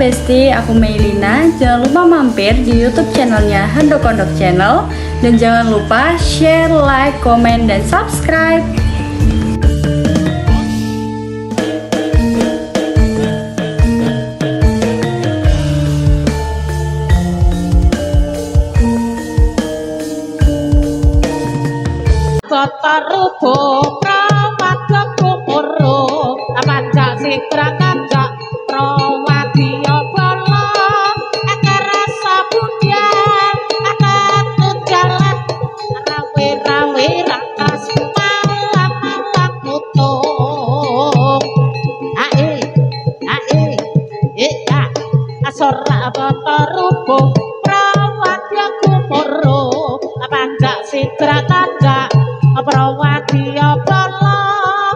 Besti, aku Meilina. Jangan lupa mampir di YouTube channelnya Handok Kondok Channel. Dan jangan lupa share, like, komen, dan subscribe. Kotarubo prawadya kumuro Amanjak sikra kanjak prawadya bala Ekerasa budyan akatut jalan Rawe-rawe rakas malam-malam utung Ae ya Asora kotarubo prawadya kumuro Amanjak sikra kanjak prawadya bala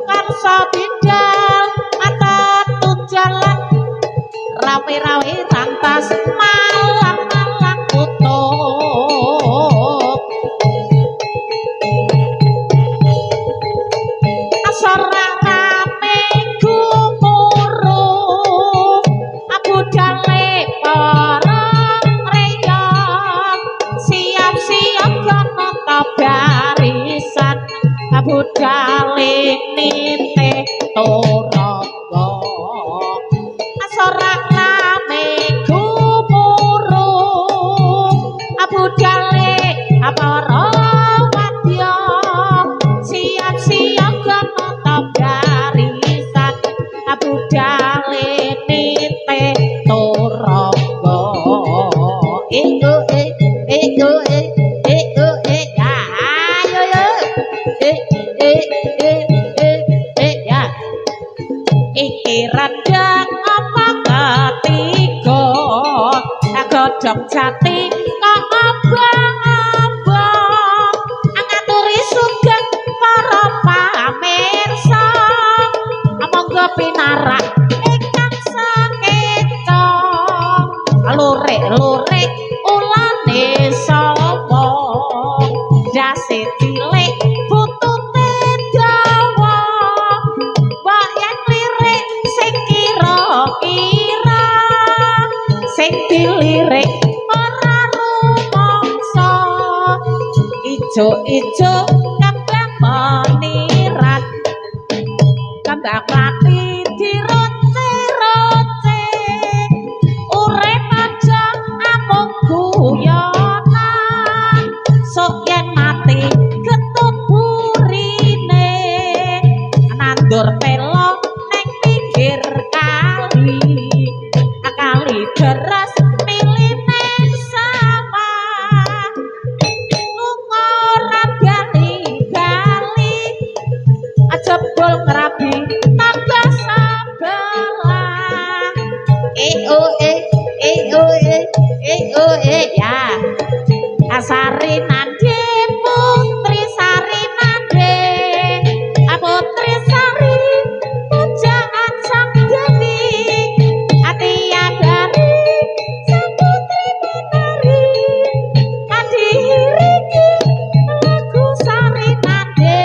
karsa bidal atatut jalan rawe-rawe rantas malang-malang utuk asora rame gumuruh abudale para reyong siap-siap kono tabarisan abudale nite torogo asora rame gumuruh abudale para wadya siap-siap kono tabarisan abudale nite torogo iki radang apa ketiga godhong jati kok abang-abang ngaturi sugeng para pamirsa monggo pinarak ingkang sakeca lurik-lurik ulane sapa dase cilik butute dawa mbok yen lirik sing kira-kira sing dilirik ora rumangsa ijo-ijo kembang menirat kembang mati diroce-roce urip aja amung guyonan sok yen mati ketut burine nandur telo ning pinggir kali kali deras miline sama lunga ora bali-bali ajebul ngrabi tangga sabelah ya asari nande putri sari nande putri sari pujaan sang dewi ati adari sang putri menari adi hiringi lagu sari nande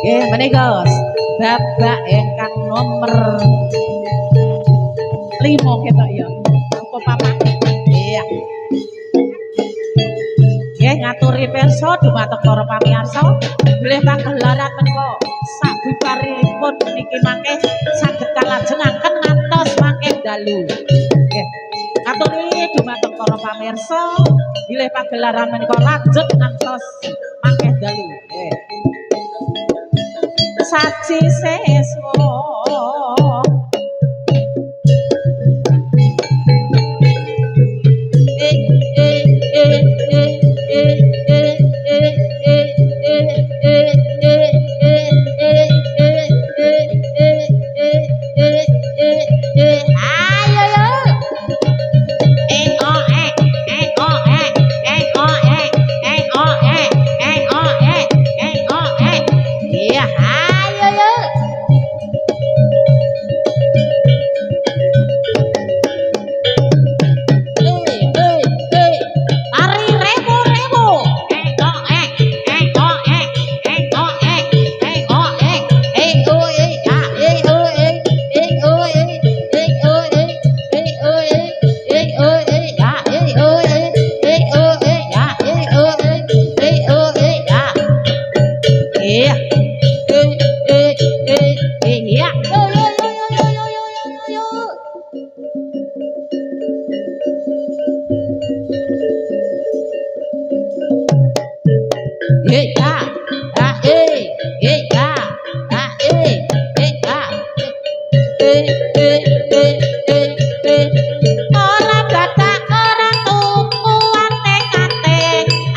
ya menika babak ingkang nomor 5 ketok ya apa papat iya nggih ngaturi pirsa dumateng para pamirsa bilih pagelaran menika sabibaripun niki mangke saged kalajengaken ngantos mangke dalu nggih ngaturi dumateng para pamirsa bilih pagelaran menika lanjut ngantos mangke dalu nggih saji seswa ya ya ora batak ora tuku ate-ate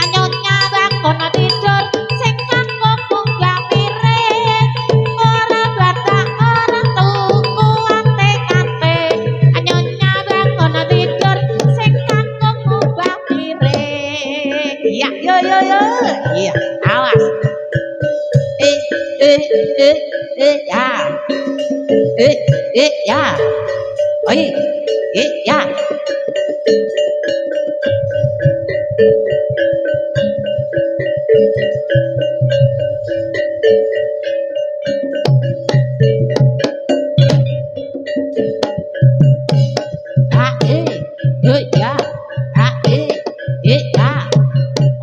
anyonya kono tidur sing kanggo munggah piring ora batak ora tuku ate-ate anyonya kono tidur sing kanggo munggah piring iya yo iya awas ya ya oi ya ya ya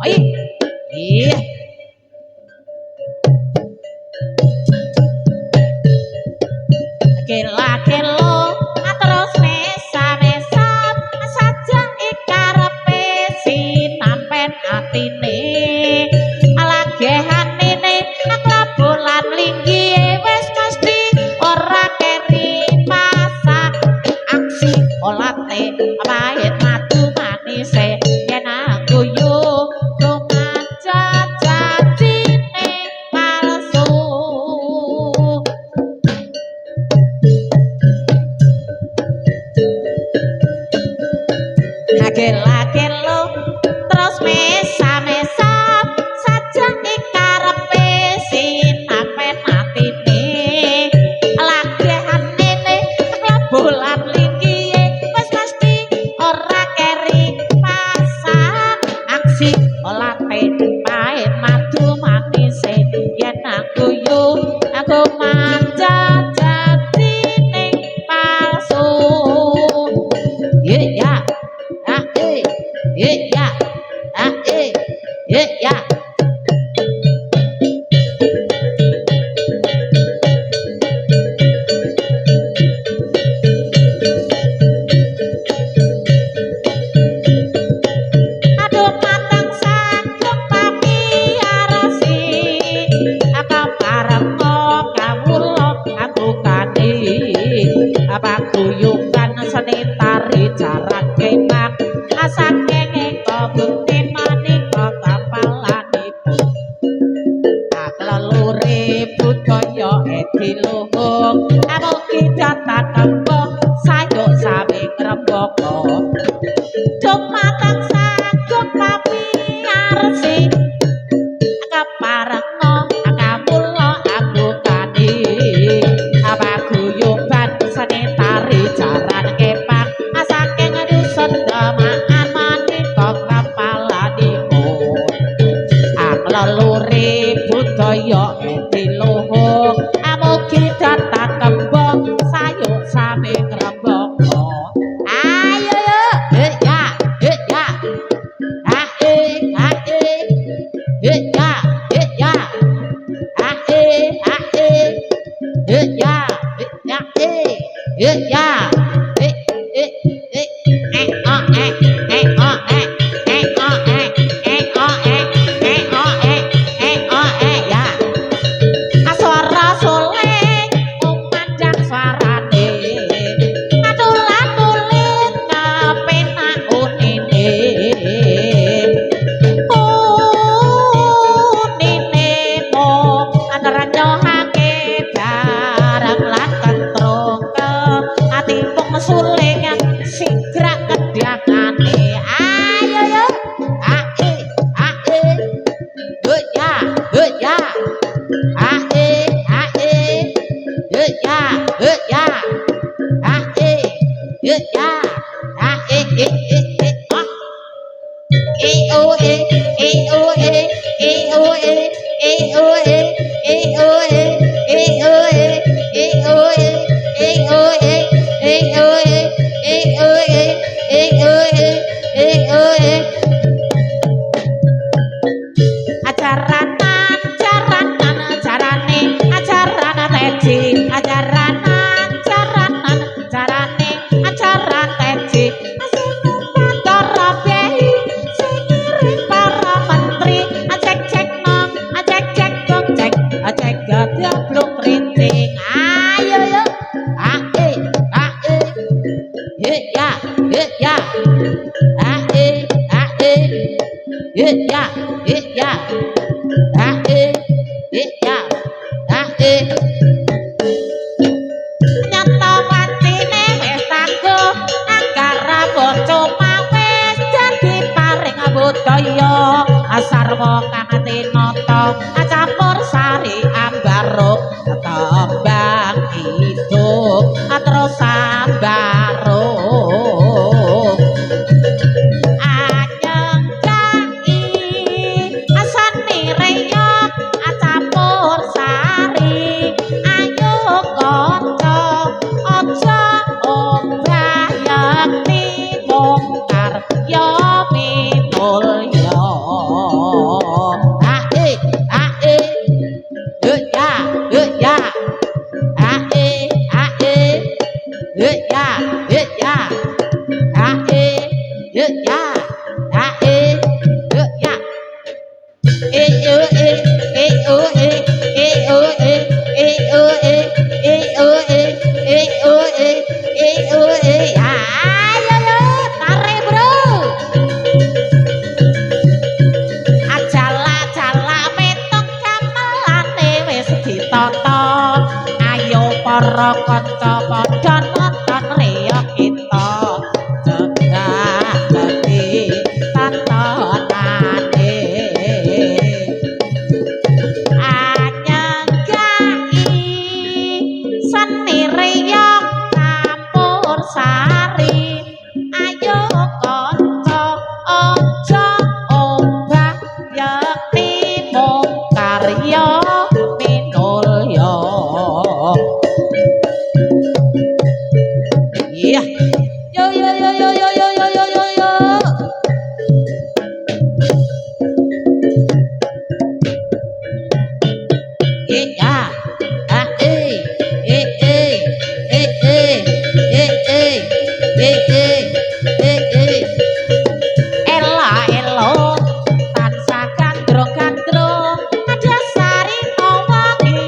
oi iya kelo terus mesa-mesa saja ikarepe sinampen atine alagehanine klabolan linggi wis mesti ora keri masak aksi olate pahit madu manise yen guyu rumaja janjine palsu Lagel-lagelo terus mesa-mesa saja ikarepe sinampen atine lagehanene klabolan linggi wis mesti ora keri pasak aksi olate pahit madu manise yen aku manja jadine palsu ya ya aduh matang sagem pamiarsi pareng kawula atukane apa guyukan seni tari jaran kemak saking kabukti manika kapalanipun aklelure budaya ediluhung amugi datang kembang sayuk sami ngrembaka dung matang sagem pamiarsi kaparenga kawula atukane apa guyuban seni tari jaran kepak saking dusun Demaan manika kapalanipun aklelure budaya ediluhung amugi datang kembang sayuk sami ngrembaka ayo ya ya ae ya ya suling sigrak kedangane ayo yo ae ya ae ya ya ya ya nyata watine wis tangguh anggara boco mawis dadi paring budaya sarwa kang tinata campur sari ambaruk tembang hidup terus sambaruk anyengkai asane reyok campur sari ayo kanca aja ombayang timungkar ya minulya para kanca padha nonton reok kita cegah dadi tontonane anyengkai seni reok campur sari ayo kanca aja obah yakti mung karya minulya iya yo yo yo yo yo yo yo yo yo yo iya ela elo tansah gandrung-gandrung ada sari wangi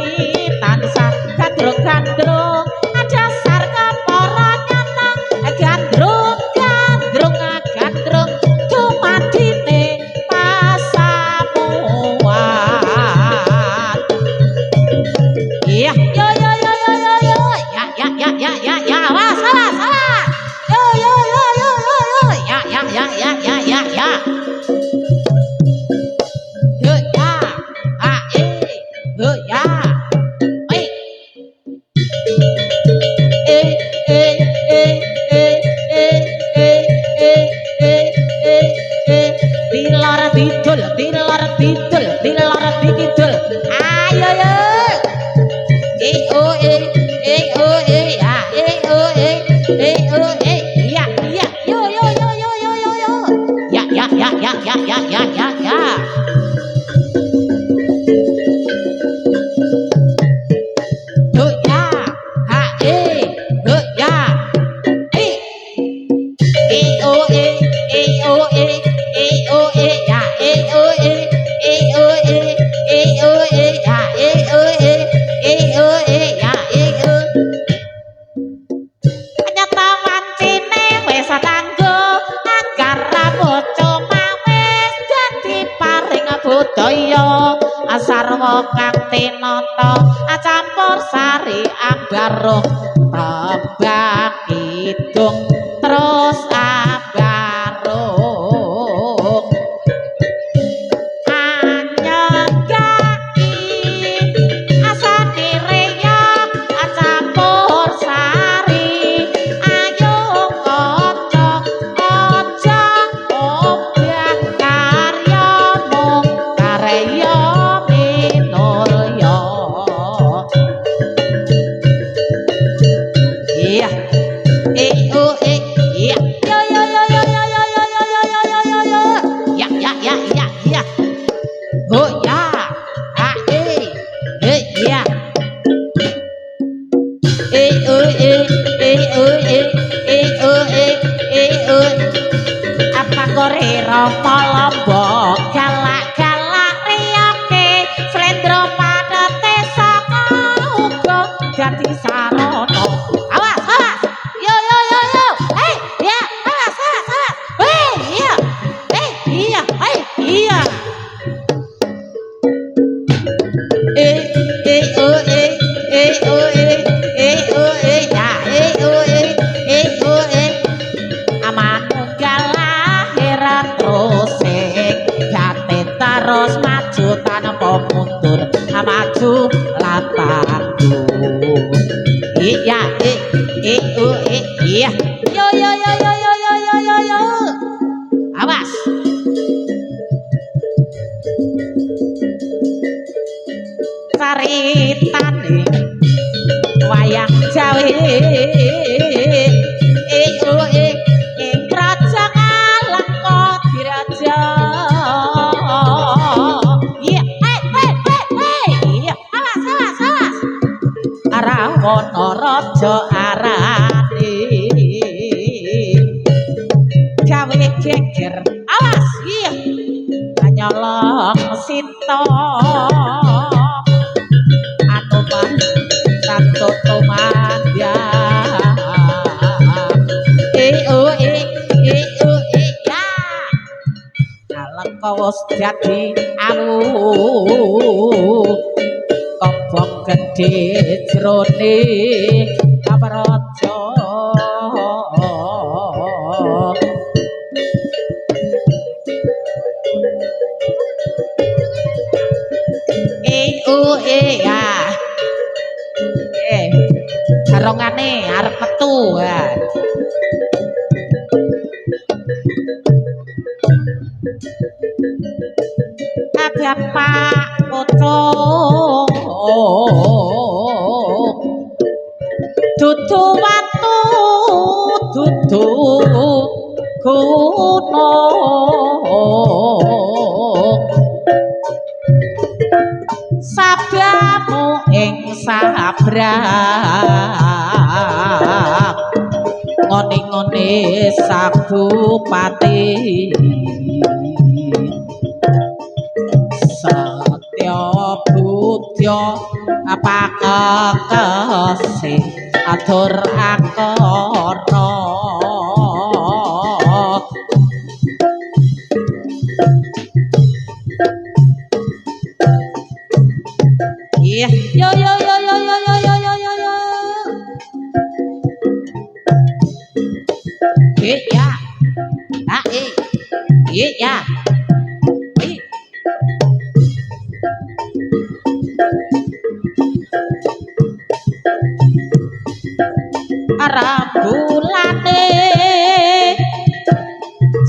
tansah gandrung-gandrung ada sar kepara nyata gandrung-gandrung gandrung dumadine pasamuan iya yo yo yo yo yo yo ya awas awas awas yo yo yo yo yo yo ya yo ya yo ya yo ya dilar dikidul ayo yo ya yo yo yo yo yo yo yo ya budaya sarwa kang tinata campur sari ambaruh tembang kidung terus ambaruh anyengkai asane reyok campur sari ayo kanca aja obah karya mung karya minulya iya iya yo yo yo yo yo yo yo yo yo yo yo yo yo ya oh ya ya apa kore rama lombok galak-galak riyoke slendro padate saka uga dadi sarana awas awas yo yo yo yo ya awas awas awas iya iya iya terus maju tanpa mundur maju latandu iya iya yo awas caritane wayang Jawi ing Praja Ngalengka Diraja iya iya awas Rawana raja arane gawe geger awas iya nyolong Sita Anoman Santo Tomandya ya Nalengka wis dadi awu kobong gedhe jrone Kamraja ya garongane arep metu kabeh Pak Pocong dudu watu dudu gunung sabdamu ing sabrang ngone-ngone Sabupati Setya Budya apakekesih atur akara iya yo ya ya Rambulane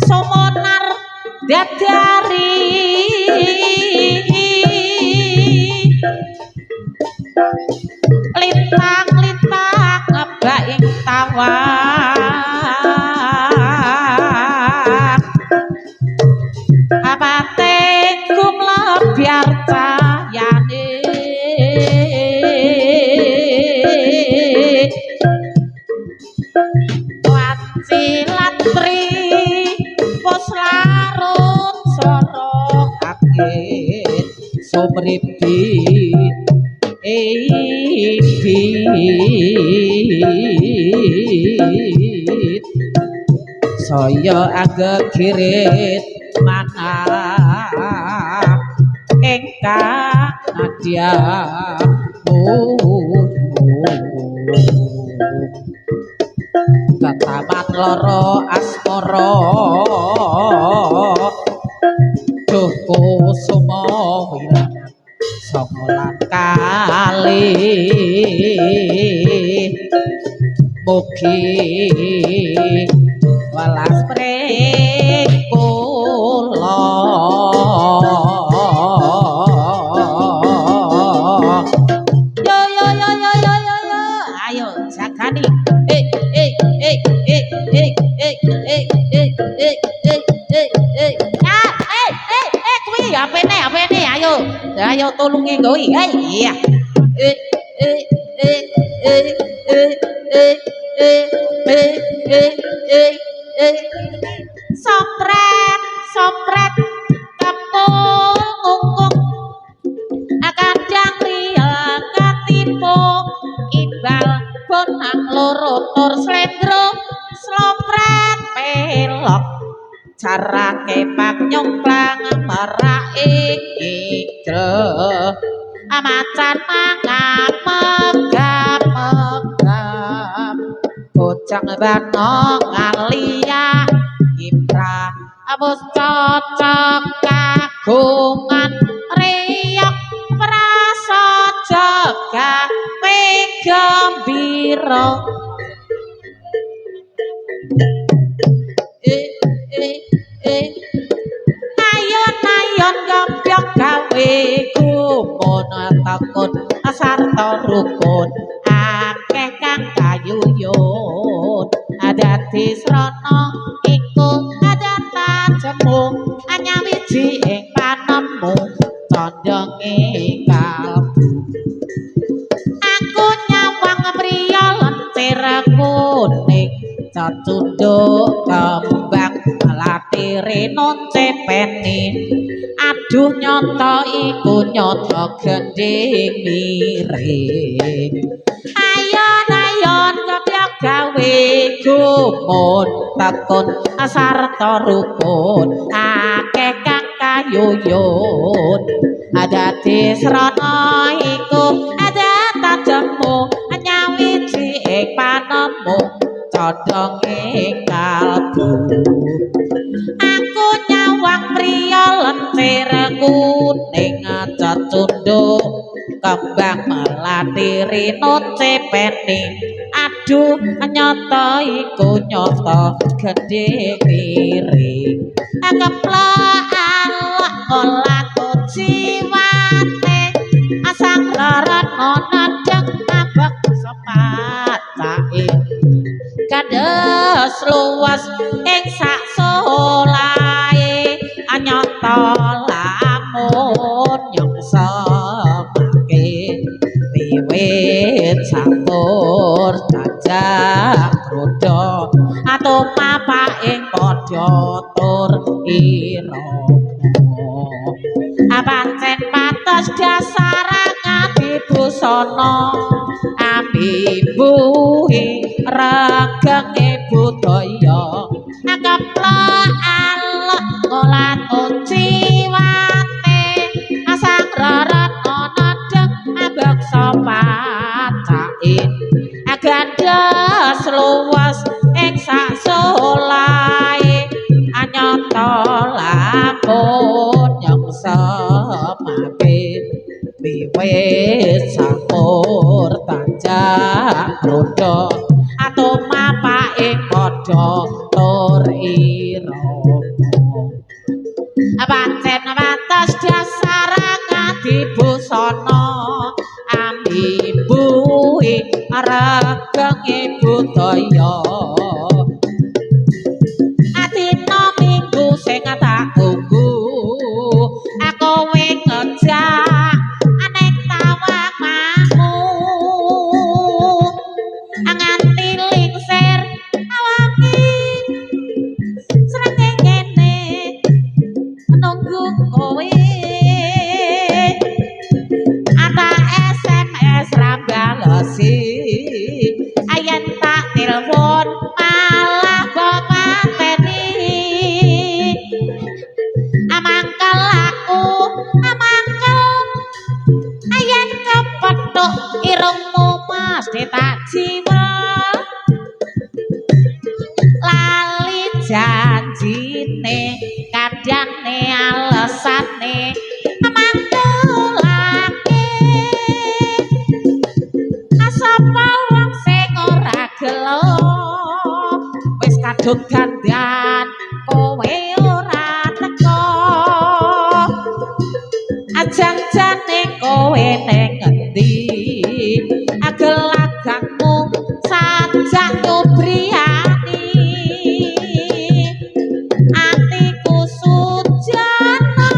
Somonar Dadari lintang-lintang ngebaing tawang abate gumlebyar cayane wancilatri pos larut sorok akit sumripit saya agegirit manah engkang nadya kataman loro asmara duh kusuma wilangan songolan kali mugi welas prekula yo ayo sakani kuwi apene ayo tulungi nggo iya sopret kepung ungkung kadang riya katipu ibal bonang loro tur slendro slopret pelok carake pak nyongklang merake igel macan mangan megam bocang bano ngalia ipra abos cocok kagungan sira ayon-ayon gombyong gawe gumun takun sarta rukun akeh kang kayuyun dadi srana iku tajemu anyawiji ing panemu condong ing kalbu aku nyawang priya lentir kuning cacunduk kembang latire non cepeni aduh nyata iku nyata gending miring ayon-ayon kebyok gawe gumun takun sarta rukun akeh kang kayuyun dadi srana iku tajemu nyawiji ing panemu condong ing kalbu aku nyawang priya lentir kuning cacunduk kembang melatiri nocepeni aduh nyata iku nyata gedhe miring keplok alok olaku jiwate asang larat onadeng abek sepatake kados luas ing sak solahe anyata lamun nyongso make wiwit sampur tajak rodha atumapak ing padha tur irama pancen patos dasar ngadi busana ambibuhi regenge budaya keplok alok ngolat uciwate asang rarat onadeng abek sopatake gadas luas ing sak solahe anyata lamun nyongso mabit wiwit sampur tajak rodha atumapak ing padha tur irama pancen wates dasar ngadi busana ambibuhi regenge budaya adina minggu sing tak tunggu aku wing ngejak aneng tawamu nganti lingsir awangi srengenge nunggu kowe ata SMS ra balesi ayen tak telepon malah bapateni amangkel aku amangkel ayen kepethuk irungmu mesti tak jiwa lali janjine kadane alesane mangkelake sapa wong sing ora gelo wis kadung gandan kowe ora teko ajan-jane kowe ning ngendi agelagangmu sajak nyobriani atiku sujana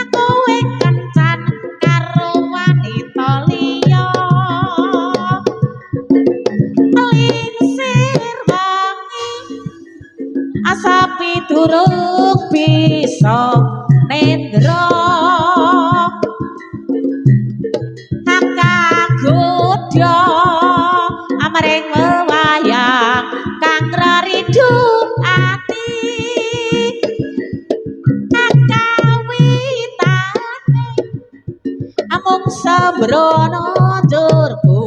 aku wing kencan karo wanita liya lingsir wangi asapi durung bisa nendra kagodha amring wewayang kang rindu ati kawitane amung sabrono durku